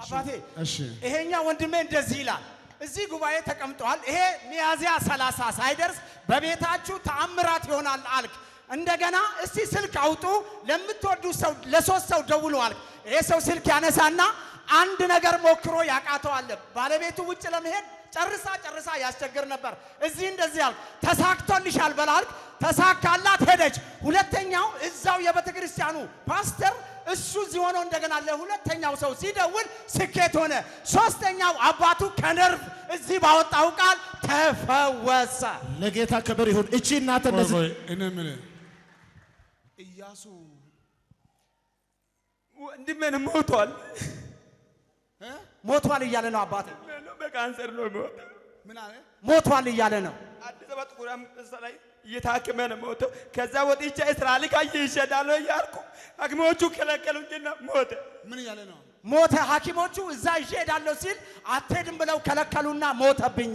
አባቴ እሺ ይሄኛ ወንድሜ እንደዚህ ይላል እዚህ ጉባኤ ተቀምጧል ይሄ ሚያዝያ 30 ሳይደርስ በቤታችሁ ተአምራት ይሆናል አልክ እንደገና እስቲ ስልክ አውጡ ለምትወዱ ሰው ለሶስት ሰው ደውሉ አልክ ይሄ ሰው ስልክ ያነሳና አንድ ነገር ሞክሮ ያቃተዋል ባለቤቱ ውጭ ለመሄድ ጨርሳ ያስቸግር ነበር እዚህ እንደዚህ አልክ ተሳክቶልሻል በላልክ ተሳካላት ሄደች ሁለተኛው እዛው የቤተክርስቲያኑ ፓስተር እሱ እዚህ ሆኖ እንደገና ለሁለተኛው ሰው ሲደውል ስኬት ሆነ ሶስተኛው አባቱ ከነርቭ እዚህ ባወጣው ቃል ተፈወሰ ለጌታ ክብር ይሁን እቺ እናተ እንደዚህ እኔ ምን ኢያሱ ወንድሜ ሞቷል እያለ ነው አባቴ በካንሰር ነው ሞተው ምን አለ ሞቷል እያለ ነው አዲስ አበባ ጥቁር አንበሳ ላይ እየታከመ ነው ሞተው ከዛ ወጥቼ እስራኤል ካየ ይሸዳለው ያርኩ ሐኪሞቹ ከለከሉኝና ሞተ ምን ያለ ነው ሞተ ሐኪሞቹ እዛ ይሸዳለው ሲል አትሄድም ብለው ከለከሉና ሞተብኝ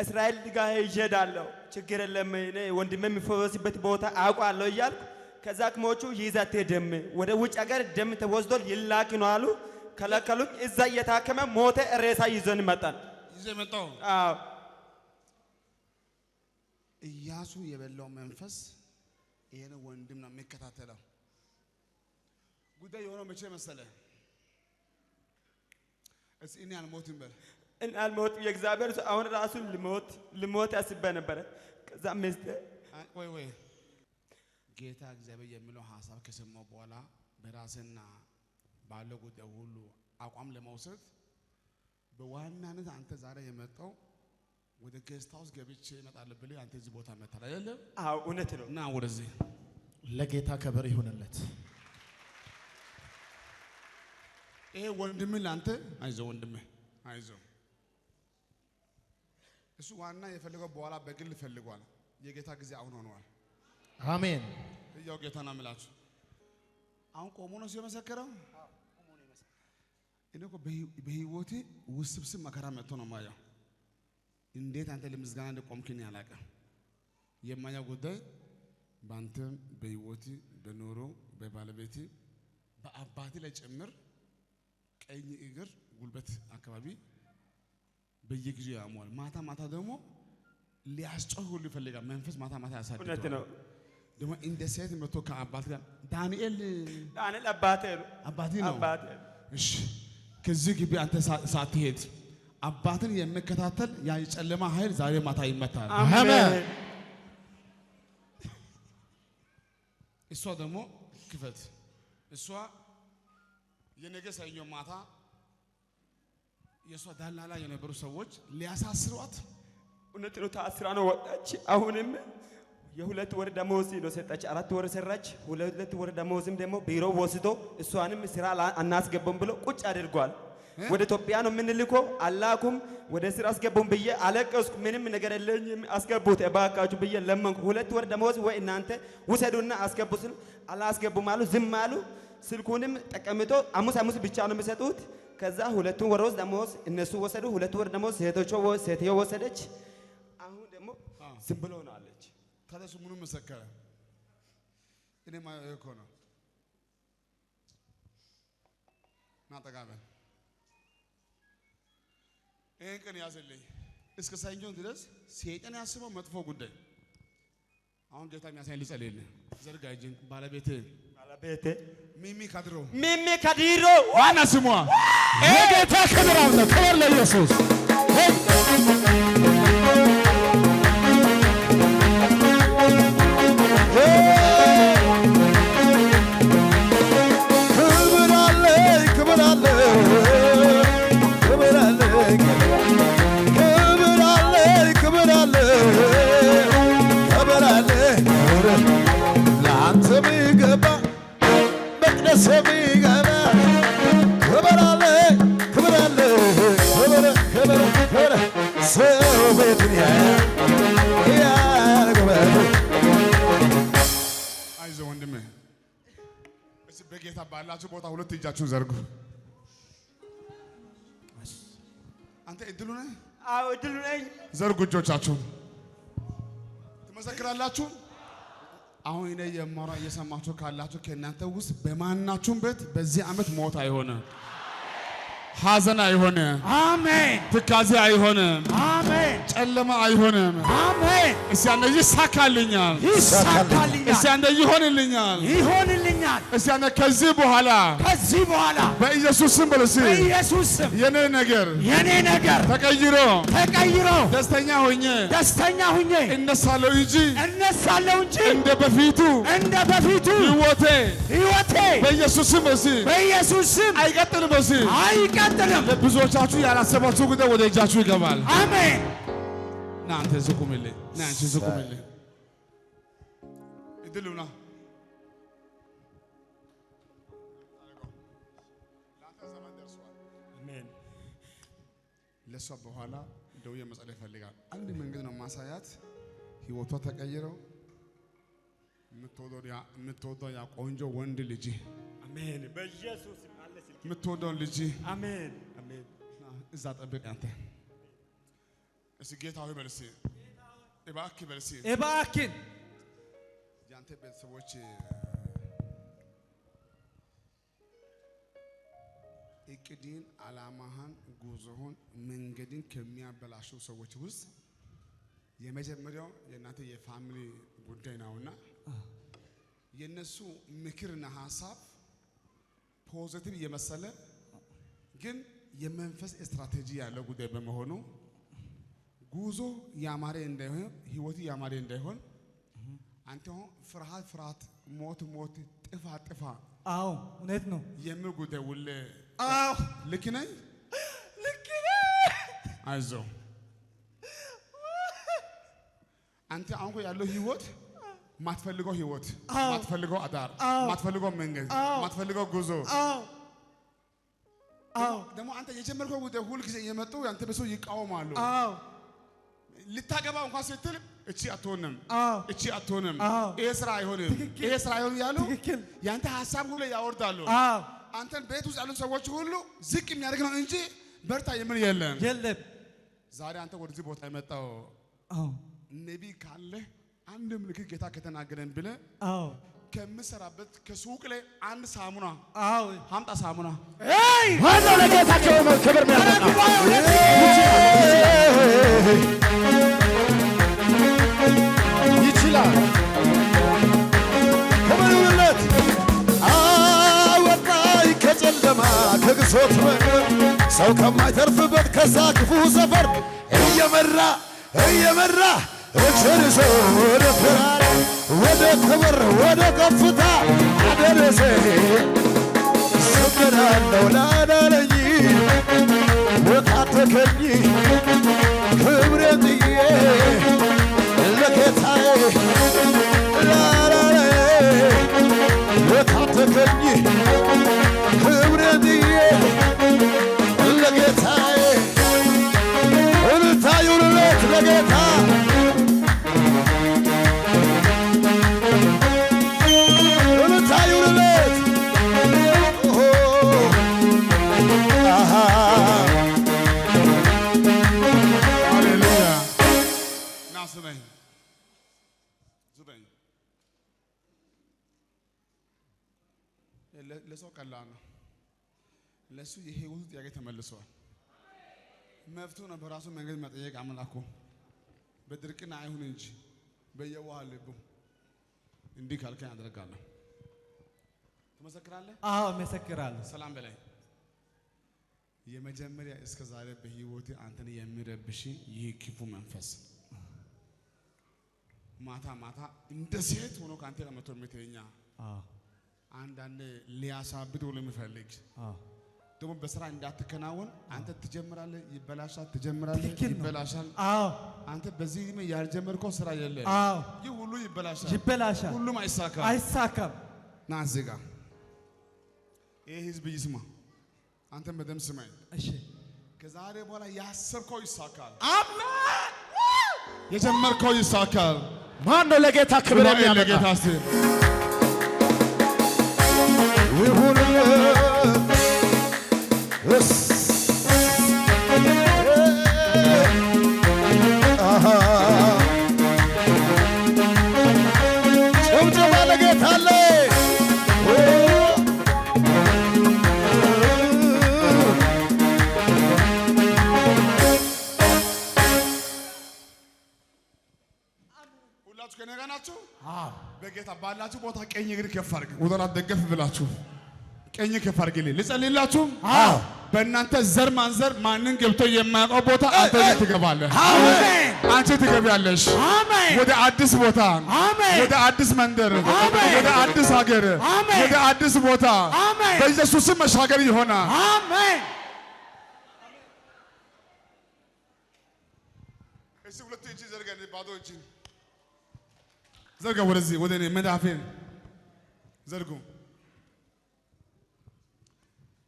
እስራኤል ጋር ይሸዳለው ችግር የለም እኔ ወንድሜ የሚፈወስበት ቦታ አውቃለሁ እያልኩ ከዛ ሐኪሞቹ ይዛት ደም ወደ ውጭ ሀገር ደም ተወስዶ ይላክ ነው አሉ ከለከሉኝ እዛ እየታከመ ሞተ ሬሳ ይዘን መጣን ይዘህ መጣው አዎ ኢያሱ የበላው መንፈስ ይሄን ወንድም ነው የሚከታተለው ጉዳይ የሆነው መቼ መሰለ እኔ አልሞትም በል እኔ አልሞት የእግዚአብሔር አሁን ራሱ ልሞት ያስበ ነበር ከዛ መስተ ወይ ጌታ እግዚአብሔር የሚለው ሐሳብ ከሰማው በኋላ በራስና ባለው ጉዳይ ሁሉ አቋም ለመውሰድ በዋናነት አንተ ዛሬ የመጣው ወደ ጌስት ሃውስ ገብቼ እመጣለሁ ብለህ አንተ እዚህ ቦታ መጣል አይደለም አዎ እውነት ነው እና ወደዚህ ለጌታ ክብር ይሁንለት ይሄ ወንድምህ ላንተ አይዞህ ወንድምህ አይዞህ እሱ ዋና የፈለገው በኋላ በግል ፈልጓል የጌታ ጊዜ አሁን ሆኗል አሜን ያው ጌታና ምላችሁ አሁን ቆሞ ነው ሲመሰከረው እኔ እኮ በህይወቴ ውስብስብ መከራ መጥቶ ነው ማያው እንዴት አንተ ለምስጋና እንደቆምክኝ አላውቅም የማያው ጉዳይ ባንተም በህይወቴ በኖሮ በባለቤቴ በአባቴ ላይ ጭምር ቀኝ እግር ጉልበት አካባቢ በየጊዜው ያሟል ማታ ደግሞ ሊያስጮህ ሁሉ ይፈልጋል መንፈስ ማታ ያሳድዳል እውነት ነው ደግሞ እንደ ሴት መጥቶ ከአባት ጋር ዳንኤል አባቴ ነው እሺ ከዚህ ግቢ አንተ ሳትሄድ አባትን የሚከታተል ያ የጨለማ ኃይል ዛሬ ማታ ይመታል አሜን እሷ ደግሞ ክፈት እሷ የነገ ሰኞ ማታ የሷ ዳላላ የነበሩ ሰዎች ሊያሳስሯት እውነት ነው ታስራ ነው ወጣች አሁንም የሁለት ወር ደሞዝ ነው ሰጣች 4 ወር ሰራች ሁለት ወር ደሞዝም ደግሞ ቢሮ ወስዶ እሷንም ስራ አናስገባም ብሎ ቁጭ አድርጓል ወደ ኢትዮጵያ ነው ምንልከው አላኩም ወደ ስራ አስገቡም ብዬ አለቀስኩ ምንም ነገር የለኝም አስገቡት እባካችሁ ብዬ ለመንኩ ሁለት ወር ደሞዝ ወይ እናንተ ውሰዱና አስገቡት አላስገቡም አሉ ዝም አሉ ስልኩንም ተቀምጦ አሙስ ብቻ ነው የሚሰጡት ከዛ ሁለቱን ወር ደሞዝ እነሱ ወሰዱ ሁለት ወር ደሞዝ ሴትዮ ወሰደች አሁን ደግሞ ዝም ብሎ ነው አለች ታዲያ ምኑ መሰከረ እኔ ማየው እኮ ነው ናጠጋበን ይሄን ቀን ያዘልኝ እስከ ሰኞ ድረስ ሰይጣን ያስበው መጥፎ ጉዳይ አሁን ጌታ የሚያሳይ ሊጸልይልህ ዘርጋ እጅን ባለቤቴ ሚሚ ካድሮ ዋና ስሟ ጌታ ክብር አምጣ ክብር ለኢየሱስ አይዞህ ወንድሜ እሺ በጌታ ባላችሁ ቦታ ሁለት እጃችሁን ዘርጉ አንተ እድሉ ነህ አዎ እድሉ ነኝ ዘርጉ እጆቻችሁን ትመሰክራላችሁ አሁን እኔ የማራ እየሰማችሁ ካላችሁ ከእናንተ ውስጥ በማናችሁም ቤት በዚህ ዓመት ሞት አይሆንም ሐዘን አይሆንም። አሜን ትካዜ አይሆንም። አሜን ጨለማ አይሆንም። አሜን። እስቲ አንተ ይሳካልኛል። ይሳካልኛል እስቲ አንተ ይሆንልኛል። ይሆንልኛል። እስቲ አንተ ከዚህ በኋላ በኢየሱስ ስም በለሲ በኢየሱስ ስም የኔ ነገር ተቀይሮ ደስተኛ ሆኜ እነሳለሁ እንጂ እንደ በፊቱ ሕይወቴ በኢየሱስ ስም አይቀጥልም። ብዙዎቻችሁ ያላሰባችሁ ጉዳይ ወደ እጃችሁ ይገባል። አሜን። እናንተ ዝቁምልኝ፣ እናንተ ዝቁምልኝ። እድሉና ለሷ በኋላ ደውዬ መጸለይ ይፈልጋል። አንድ መንገድ ነው ማሳያት። ህይወቷ ተቀይረው የምትወደው ያ ቆንጆ ወንድ ልጅ አሜን። በኢየሱስ አለ ስልክ የምትወደው ልጅ አሜን አሜን። እዛ ጠብቅ አንተ። እስኪ ጌታ ሆይ በል እስኪ እባክህ በል እስኪ እባክህ ያንተ ቤተሰቦች እቅድን፣ ዓላማህን፣ ጉዞህን፣ መንገድን ከሚያበላሹ ሰዎች ውስጥ የመጀመሪያው የእናንተ የፋሚሊ ጉዳይ ነውና የነሱ ምክርና ሐሳብ ፖዚቲቭ የመሰለ ግን የመንፈስ ስትራቴጂ ያለው ጉዳይ በመሆኑ ጉዞ ያማረ እንዳይሆን ህይወት ያማረ እንዳይሆን አንተ ፍርሃት ሞት ጥፋ አዎ እውነት ነው የሚል ጉዳይ ውል አዎ ልክ ነኝ አይዞህ አንተ አሁን ያለው ህይወት ማትፈልገው ህይወት ማትፈልገው አዳር ማትፈልገው መንገድ ማትፈልገው ጉዞ ደግሞ አንተ የጀመርከው ጉዳይ ሁሉ ጊዜ እየመጡ ያንተ በሰው ይቃወማሉ። ልታገባ እንኳን ስትል እቺ አትሆንም ይሄ ስራ አይሆንም ያሉ ያንተ ሐሳብ ሁሉ ያወርዳሉ። አንተን ቤት ውስጥ ያሉ ሰዎች ሁሉ ዝቅ የሚያደርግ ነው እንጂ በርታ የምን የለም። ዛሬ አንተ ወደዚህ ቦታ የመጣው ነቢይ ካለ አንድ ምልክት ጌታ ከተናገረን ብለህ ከምሰራበት ከሱቅ ላይ አንድ ሳሙና ሀምጣ ሳሙና ዋናው ለጌታ ክብር ይችላል። ከመሪነት አወጣኝ ከጨለማ ከግዞት መንገድ ሰው ከማይተርፍበት ከዛ ክፉ ሰፈር እየመራ እርሶ ወደ ተራራ ወደ ክብር ወደ ከፍታ አደረሰ። ስብራለው ላዳነኝ ወጣተከኝ ክብሬ ጥዬ ለጌታዬ ላዳነኝ ወጣተከኝ ክብሬ ጥዬ ለጌታዬ እልልታዩለት ለጌታ ለሰው ቀላል ነው። ለሱ የህይወቱ ጥያቄ ተመልሷል። መፍቱ ነው በራሱ መንገድ መጠየቅ አምላኩ በድርቅና አይሁን እንጂ በየዋህ ልቡ እንዲህ ካልከኝ አደርጋለሁ። ትመሰክራለህ? አዎ እመሰክራለሁ። ሰላም በላይ የመጀመሪያ እስከ ዛሬ በህይወቴ አንተን የሚረብሽ ይህ ክፉ መንፈስ ማታ እንደ ሴት ሆኖ ካንተ ጋር መጥቶ የሚተኛ አንዳንድ ሊያሳብድ ብሎ የሚፈልግ ደግሞ በስራ እንዳትከናወን አንተ ትጀምራለህ፣ ይበላሻል፣ ትጀምራለህ፣ ይበላሻል። አንተ በዚህ ያልጀመርከው ስራ የለም። ይህ ሁሉ ይበላሻል፣ ሁሉም አይሳካም። ና እዚህ ጋር ይህ ህዝብ ይስማ፣ አንተም በደምብ ስማኝ። እሺ፣ ከዛሬ በኋላ ያሰብከው ይሳካል። አሜን። የጀመርከው ይሳካል። ማን ነው ለጌታ ክብር የሚያመጣ? ይሁን ጭብጨባ ለጌታ አለ። ትፈልጋላችሁ? በጌታ ባላችሁ ቦታ ቀኝ እግር ከፍ አድርግ፣ ወደኋላ ደገፍ ብላችሁ ቀኝ ከፍ አድርግልኝ። ልጸልይላችሁ? በእናንተ ዘር ማንዘር ማንን ገብቶ የማያውቀው ቦታ አንተ ትገባለህ። አሜን። አንቺ ትገቢያለሽ። አሜን። ወደ አዲስ ቦታ፣ አሜን። ወደ አዲስ መንደር፣ አሜን። ወደ አዲስ ሀገር፣ አሜን። ወደ አዲስ ቦታ አሜን። በኢየሱስ ስም መሻገር ይሆናል። አሜን። እስቲ ሁለት እጅ ዘርጋ፣ ባዶ እጅ ዘርጋ፣ ወደዚህ ወደ እኔ መዳፌን ዘርጉ።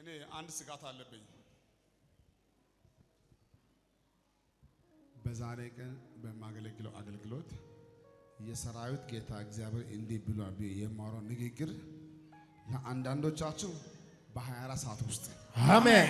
እኔ አንድ ስጋት አለብኝ። በዛሬ ቀን በማገለግለው አገልግሎት የሰራዊት ጌታ እግዚአብሔር እንዲህ ብሏል ብዬ የማወራው ንግግር ለአንዳንዶቻችሁ በ24 ሰዓት ውስጥ አሜን፣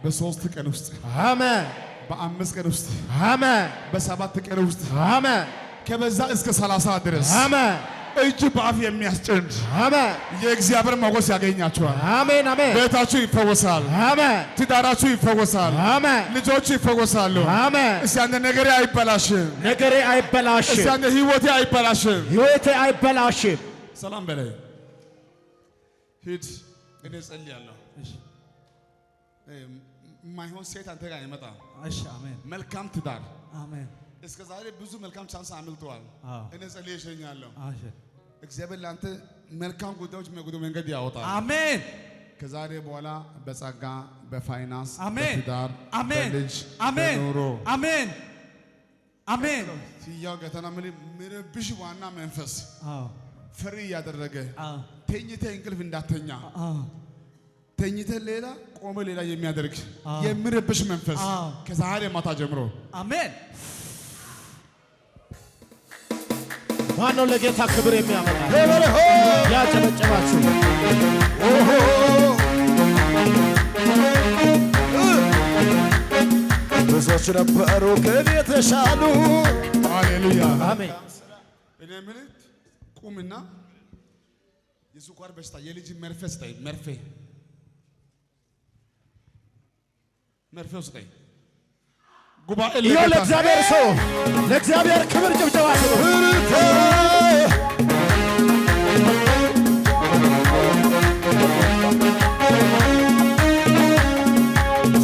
በ3 ቀን ውስጥ አሜን፣ በ5 ቀን ውስጥ አሜን፣ በ7 ቀን ውስጥ አሜን፣ ከበዛ እስከ 30 ድረስ አሜን፣ እጅ በአፍ የሚያስጭን አሜን፣ የእግዚአብሔር ሞገስ ያገኛችኋል። አሜን፣ አሜን፣ ቤታችሁ ይፈወሳል። አሜን፣ ትዳራችሁ ይፈወሳል። አሜን፣ ልጆች ይፈወሳሉ። አሜን። እስቲ አንተ ነገሬ አይበላሽም። ነገሬ አይበላሽም። እስቲ አንተ ህይወቴ አይበላሽም። ህይወቴ አይበላሽም። ሰላም በላይ ሂድ። እኔ ጸልያለሁ። የማይሆን ሴት አንተ ጋር ይመጣ። እሺ አሜን። መልካም ትዳር አሜን። እስከ ዛሬ ብዙ መልካም ቻንስ አምልጠዋል። እኔ ጸልዬ እሸኛለሁ። እግዚአብሔር ለአንተ መልካም ጉዳዮች መንገድ ያወጣል። አሜን። ከዛሬ በኋላ በጸጋ በፋይናንስ አሜን፣ በትዳር አሜን፣ በልጅ አሜን፣ በኑሮ አሜን፣ አሜን። ሲያው ገተና ምንብሽ ዋና መንፈስ ፍሪ ያደረገ ተኝተ እንቅልፍ እንዳተኛ ተኝተ ሌላ ቆመ ሌላ የሚያደርግ የሚረብሽ መንፈስ ከዛሬ ማታ ጀምሮ አሜን። ማነው ለጌታ ክብር የሚያመጣ? ያጨበጨባችሁ ብዙዎች ነበሩ ግን የተሻሉ። ሃሌሉያ አሜን። እኔ ምን ቁምና የስኳር በሽታ የልጅ መርፌ ስጠኝ። መርፌው ስጠኝ። ጉባኤ ይኸው ለእግዚአብሔር ሰው ለእግዚአብሔር ክብር ጭብጨባ ስጡ።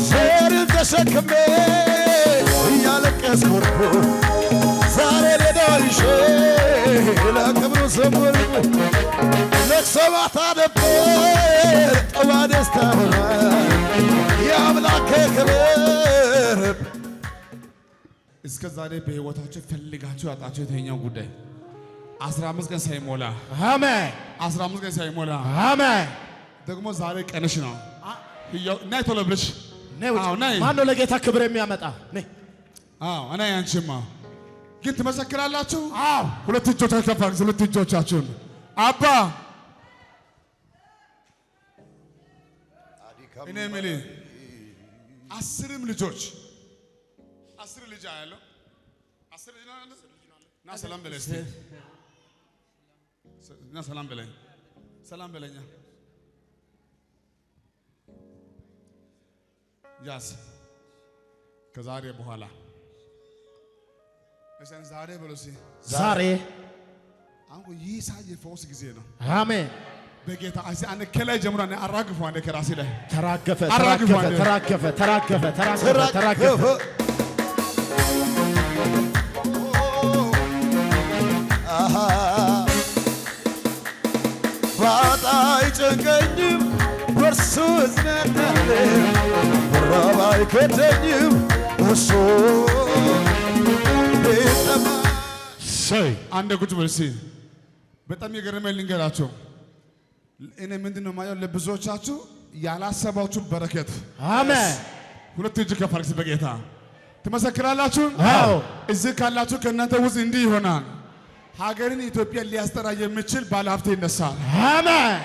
ዘርን ተሸክሜ እያለቀስኩ ዛሬ ሌዳይሼ ለክብሩ ዘመርኩ። ለቅሶ ማታ ነበር ጠባ ደስታ ሆነ የአምላኬ ክብር። እስከ ዛሬ በህይወታችሁ ፈልጋችሁ ያጣችሁ የተኛው ጉዳይ 15 ቀን ሳይሞላ አሜን፣ 15 ቀን ሳይሞላ አሜን። ደግሞ ዛሬ ቀንሽ ነው። ናይ ቶሎ ብለሽ ናይ ማነው ለጌታ ክብር የሚያመጣ? ነይ። እኔ አንቺማ ግን ትመሰክራላችሁ። ሁለት እጆቻችሁ ከፍ አድርጉ። ሁለት እጆቻችሁን አባ እኔ የምልህ 10 ልጆች 10 ልጅ አያለሁ። 10 ልጅ ነው ያለው። ና ሰላም በለኝ እስቲ። ና ሰላም በለኝ። ሰላም በለኛ። ያስ ከዛሬ በኋላ እሰን ዛሬ በሉሲ ዛሬ አሁን ይህ ሰዓት የፈውስ ጊዜ ነው። አሜን። በጌታ አይሲ አንተ ከላይ ጀምሮ አንተ አራግፉ። አንተ ከራሴ ላይ ተራገፈ አራግፉ። ተራገፈ ተራገፈ ተራገፈ ተራገፈ። ባጣ አይጨንቀኝም በርሱ እዝናናለሁ፣ ብራብ አይከደኝም እሱ ቢጠማ። አንድ ቁጭ በል እስኪ። በጣም የገረመኝ ልንገራቸው። እኔ ምንድን ነው የማየው ለብዙዎቻችሁ ያላሰባችሁ በረከት። አሜን። ሁለት እጅ ከፍ አድርጉ። በጌታ ትመሰክራላችሁ። አዎ። እዚህ ካላችሁ ከእናንተ ውስጥ እንዲህ ይሆናል። ሀገርን ኢትዮጵያ ሊያስጠራ የሚችል ባለሀብት ይነሳል። አሜን።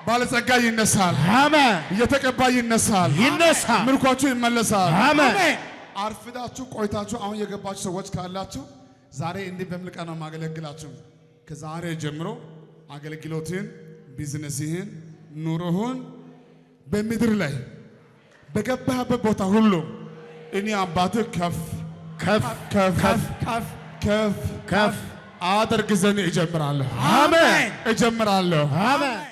ባለጸጋ ይነሳል። አሜን። እየተቀባ ይነሳል። ይነሳል። ምርኳችሁ ይመለሳል። አሜን። አርፍዳችሁ ቆይታችሁ አሁን የገባችሁ ሰዎች ካላችሁ ዛሬ እንዲህ በምልቃ ነው ማገለግላችሁ። ከዛሬ ጀምሮ አገልግሎትን፣ ቢዝነስህን፣ ኑሮህን በምድር ላይ በገባህበት ቦታ ሁሉ እኔ አባትህ ከፍ ከፍ ከፍ ከፍ ከፍ ከፍ አደርግ ዘንድ እጀምራለሁ። አሜን እጀምራለሁ። አሜን